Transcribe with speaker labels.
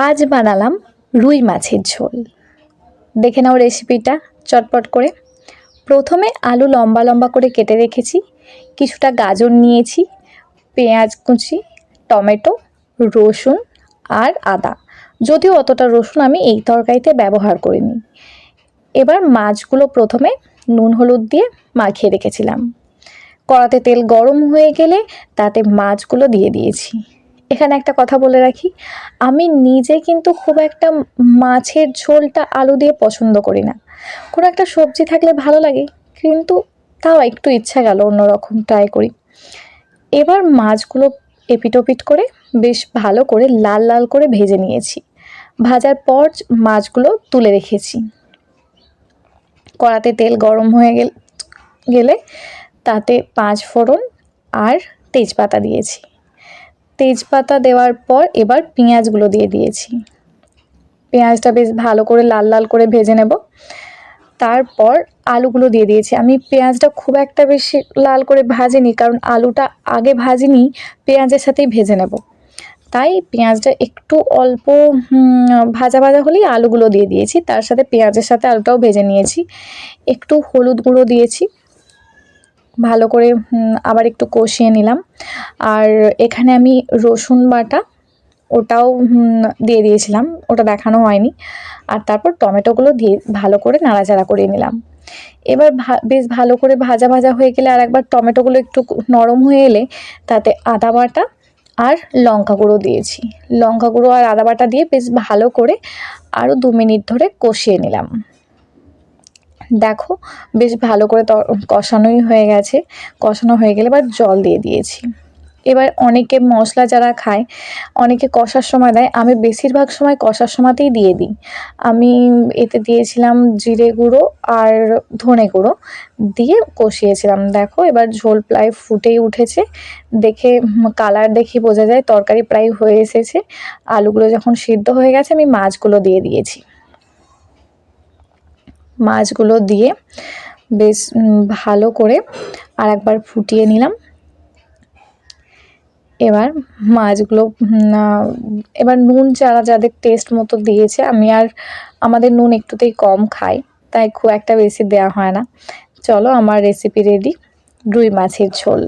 Speaker 1: আজ বানালাম রুই মাছের ঝোল। দেখে নাও রেসিপিটা চটপট করে। প্রথমে আলু লম্বা লম্বা করে কেটে রেখেছি, কিছুটা গাজর নিয়েছি, পেঁয়াজ কুচি, টমেটো, রসুন আর আদা। যদিও অতটা রসুন আমি এই তরকারিতে ব্যবহার করিনি। এবার মাছগুলো প্রথমে নুন হলুদ দিয়ে মাখিয়ে রেখেছিলাম। কড়াতে তেল গরম হয়ে গেলে তাতে মাছগুলো দিয়ে দিয়েছি। এখানে একটা কথা বলে রাখি, আমি নিজে কিন্তু খুব একটা মাছের ঝোলটা আলু দিয়ে পছন্দ করি না। কোনো একটা সবজি থাকলে ভালো লাগে, কিন্তু তাও একটু ইচ্ছা গেল অন্যরকম ট্রাই করি। এবার মাছগুলো এপিটোপিট করে বেশ ভালো করে লাল লাল করে ভেজে নিয়েছি। ভাজার পর মাছগুলো তুলে রেখেছি। কড়াতে তেল গরম হয়ে গেলে তাতে 5 ফোড়ন আর তেজপাতা দিয়েছি। তেজপাতা দেওয়ার পর এবার পেঁয়াজগুলো দিয়ে দিয়েছি। পেঁয়াজটা বেশ ভালো করে লাল লাল করে ভেজে নেব। তারপর আলুগুলো দিয়ে দিয়েছি। আমি পেঁয়াজটা খুব একটা বেশি লাল করে ভাজিনি, কারণ আলুটা আগে ভাজিনি, পেঁয়াজের সাথেই ভেজে নেব। তাই পেঁয়াজটা একটু অল্প ভাজা ভাজা হলেই আলুগুলো দিয়ে দিয়েছি। তার সাথে পেঁয়াজের সাথে আলুটাও ভেজে নিয়েছি। একটু হলুদ গুঁড়ো দিয়েছি, ভালো করে আবার একটু কষিয়ে নিলাম। আর এখানে আমি রসুন বাটা ওটাও দিয়ে দিয়েছিলাম, ওটা দেখানো হয়নি। আর তারপর টমেটোগুলো দিয়ে ভালো করে নাড়াচাড়া করে নিলাম। এবার বেশ ভালো করে ভাজা ভাজা হয়ে গেলে আর একবার টমেটোগুলো একটু নরম হয়ে এলে তাতে আদা বাটা আর লঙ্কা গুঁড়ো দিয়েছি। লঙ্কা গুঁড়ো আর আদা বাটা দিয়ে বেশ ভালো করে আরও 2 মিনিট ধরে কষিয়ে নিলাম। দেখো বেশ ভালো করে কষানোই হয়ে গেছে। কষানো হয়ে গেলে এবার জল দিয়ে দিয়েছি। এবার অনেকে মশলা যারা খায় অনেকে কষার সময় দেয়, আমি বেশিরভাগ সময় কষার সময়তেই দিয়ে দিই। আমি এতে দিয়েছিলাম জিরে গুঁড়ো আর ধনে গুঁড়ো দিয়ে কষিয়েছিলাম। দেখো এবার ঝোল প্রায় ফুটেই উঠেছে, দেখে কালার দেখে বোঝা যায় তরকারি প্রায় হয়ে এসেছে। আলুগুলো যখন সিদ্ধ হয়ে গেছে আমি মাছগুলো দিয়ে দিয়েছি। মাছগুলো দিয়ে বেশ ভালো করে আর একবার ফুটিয়ে নিলাম। এবার মাছগুলো এবার নুন যারা যাদের টেস্ট মতো দিয়েছে, আমি আর আমাদের নুন একটুতেই কম খাই, তাই খুব একটা বেশি দেওয়া হয় না। চলো আমার রেসিপি রেডি, রুই মাছের ঝোল।